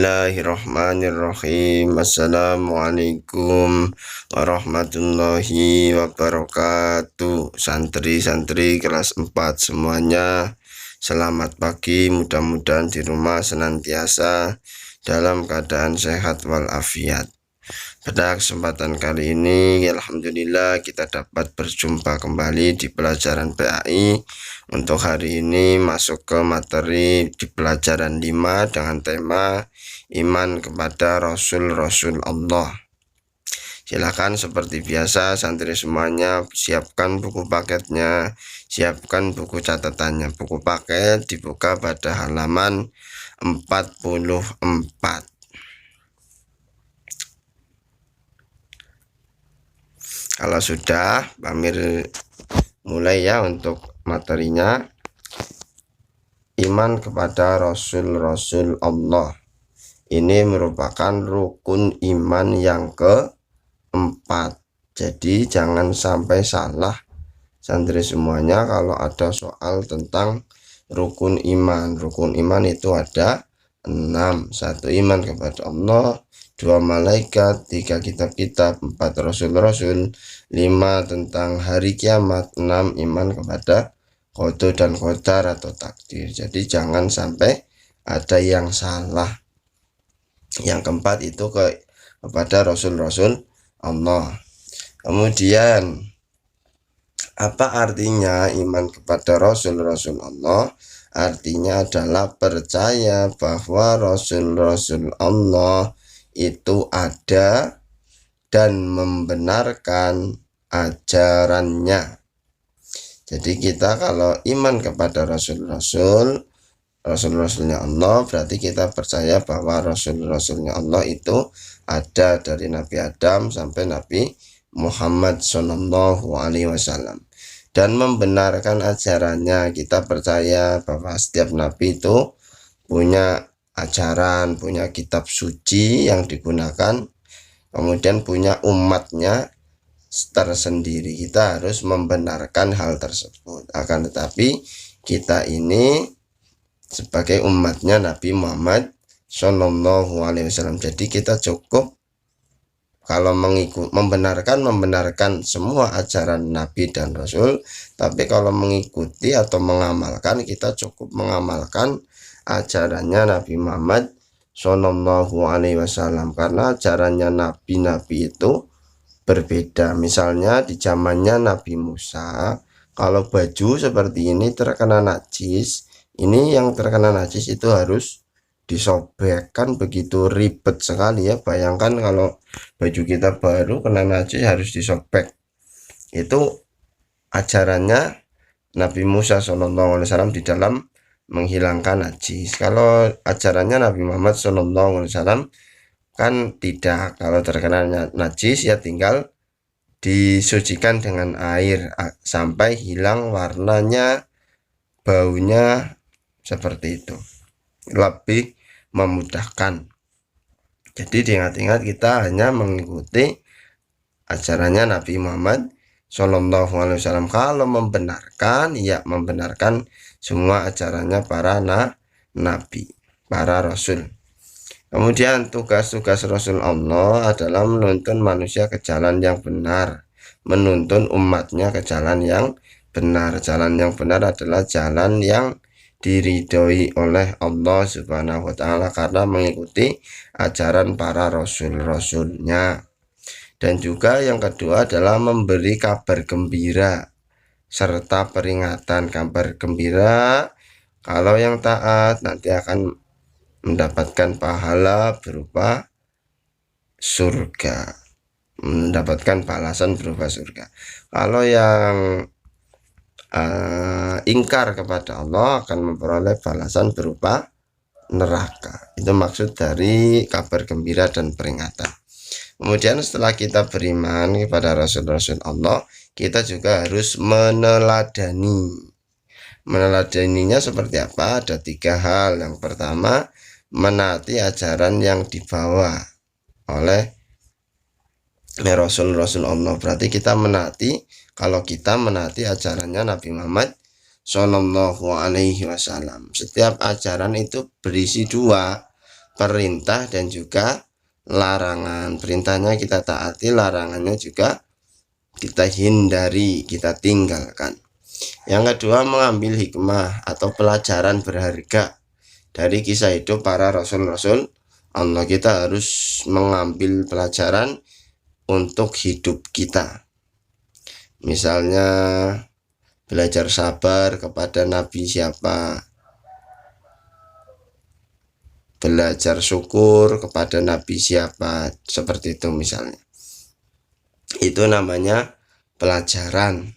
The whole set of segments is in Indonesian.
Bismillahirrahmanirrahim. Assalamualaikum warahmatullahi wabarakatuh. Santri-santri kelas 4 semuanya, selamat pagi. Mudah-mudahan di rumah senantiasa dalam keadaan sehat walafiat. Pada kesempatan kali ini, alhamdulillah kita dapat berjumpa kembali di pelajaran PAI. Untuk hari ini masuk ke materi di pelajaran 5 dengan tema iman kepada Rasul-Rasul Allah. Silakan seperti biasa santri semuanya siapkan buku paketnya, siapkan buku catatannya. Buku paket dibuka pada halaman 44. Kalau sudah, Pamir mulai ya untuk materinya. Iman kepada Rasul-Rasul Allah. Ini merupakan rukun iman yang keempat. Jadi jangan sampai salah santri semuanya kalau ada soal tentang rukun iman. Rukun iman itu ada 6. 1 iman kepada Allah, 2 malaikat, 3 kitab-kitab, 4 rasul-rasul, 5 tentang hari kiamat, 6 iman kepada qada dan qadar atau takdir. Jadi jangan sampai ada yang salah. Yang keempat itu kepada rasul-rasul Allah. Kemudian apa artinya iman kepada rasul-rasul Allah? Artinya adalah percaya bahwa rasul-rasul Allah itu ada dan membenarkan ajarannya. Jadi kita kalau iman kepada rasul-rasulnya Allah, berarti kita percaya bahwa rasul-rasulnya Allah itu ada dari Nabi Adam sampai Nabi Muhammad SAW. Dan membenarkan ajarannya, kita percaya bahwa setiap nabi itu punya ajaran, punya kitab suci yang digunakan, kemudian punya umatnya tersendiri. Kita harus membenarkan hal tersebut. Akan tetapi kita ini sebagai umatnya Nabi Muhammad SAW, jadi kita cukup kalau membenarkan semua ajaran Nabi dan Rasul, tapi kalau mengikuti atau mengamalkan, kita cukup mengamalkan ajarannya Nabi Muhammad SAW, karena ajarannya nabi-nabi itu berbeda. Misalnya di zamannya Nabi Musa, kalau baju seperti ini terkena najis, ini yang terkena najis itu harus disobek. Kan begitu ribet sekali ya. Bayangkan kalau baju kita baru kena najis harus disobek. Itu ajarannya Nabi Musa SAW di dalam menghilangkan najis. Kalau ajarannya Nabi Muhammad SAW kan tidak. Kalau terkena najis ya tinggal disucikan dengan air sampai hilang warnanya, baunya, seperti itu. Lebih memudahkan. Jadi diingat-ingat kita hanya mengikuti ajarannya Nabi Muhammad SAW. Kalau membenarkan, ya membenarkan semua ajarannya para nabi, para rasul. Kemudian tugas-tugas Rasul Allah adalah menuntun manusia ke jalan yang benar, menuntun umatnya ke jalan yang benar. Jalan yang benar adalah jalan yang diridhoi oleh Allah Subhanahu wa Ta'ala karena mengikuti ajaran para rasul-rasulnya. Dan juga yang kedua adalah memberi kabar gembira serta peringatan. Kabar gembira, kalau yang taat nanti akan mendapatkan pahala berupa surga, mendapatkan balasan berupa surga. Kalau yang ingkar kepada Allah akan memperoleh balasan berupa neraka. Itu maksud dari kabar gembira dan peringatan. Kemudian setelah kita beriman kepada rasul-rasul Allah, kita juga harus meneladani. Meneladaninya seperti apa? Ada 3 hal. Yang pertama, menaati ajaran yang dibawa oleh rasul-rasul Allah. Berarti kita menaati, kalau kita menaati ajarannya Nabi Muhammad SAW. Setiap ajaran itu berisi 2. perintah dan juga larangan. Perintahnya kita taati, larangannya juga kita hindari, kita tinggalkan. Yang kedua, mengambil hikmah atau pelajaran berharga dari kisah hidup para rasul-rasul Allah. Kita harus mengambil pelajaran untuk hidup kita. Misalnya belajar sabar kepada Nabi siapa, belajar syukur kepada Nabi siapa, seperti itu misalnya. Itu namanya pelajaran.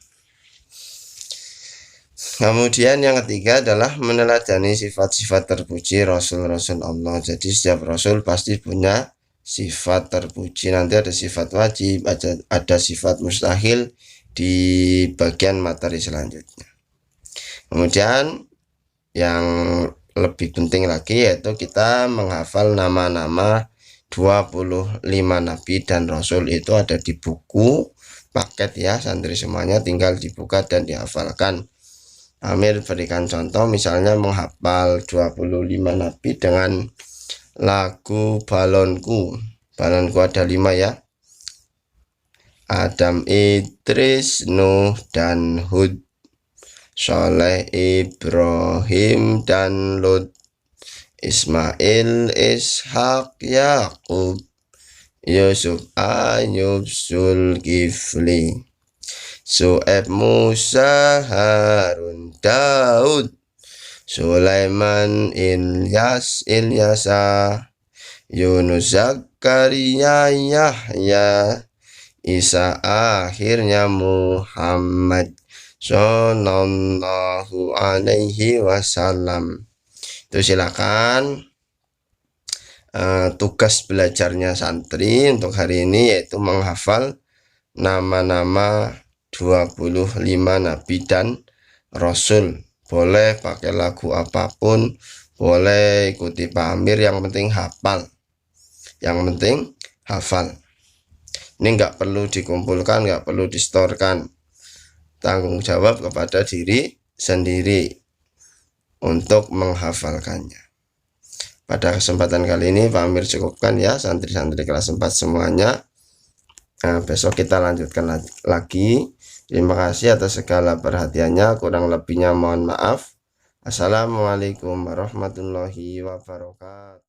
Kemudian yang ketiga adalah meneladani sifat-sifat terpuji Rasul-Rasul Allah. Jadi setiap Rasul pasti punya sifat terpuji. Nanti ada sifat wajib, ada sifat mustahil di bagian materi selanjutnya. Kemudian yang lebih penting lagi yaitu kita menghafal nama-nama 25 Nabi dan Rasul. Itu ada di buku paket ya, santri semuanya tinggal dibuka dan dihafalkan. Amir berikan contoh, misalnya menghafal 25 Nabi dengan lagu Balonku. Balonku ada 5 ya, Adam, Idris, Nuh, dan Hud, Soleh, Ibrahim, dan Lut, Ismail, Ishak, Yakub, Yusuf, Ayub, Zulkifli, Su'aib, Musa, Harun, Daud, Sulaiman, Ilyasa, Yunus, Zakaria, Yahya, Isa, akhirnya Muhammad Sallallahu alaihi wasallam. Itu silakan tugas belajarnya santri untuk hari ini yaitu menghafal nama-nama 25 Nabi dan Rasul. Boleh pakai lagu apapun, boleh ikuti Pak Amir, yang penting hafal. Yang penting hafal. Ini nggak perlu dikumpulkan, nggak perlu distorkan. Tanggung jawab kepada diri sendiri untuk menghafalkannya. Pada kesempatan kali ini Pak Amir cukupkan ya, santri-santri kelas 4 semuanya. Besok kita lanjutkan lagi. Terima kasih atas segala perhatiannya, kurang lebihnya mohon maaf. Assalamualaikum warahmatullahi wabarakatuh.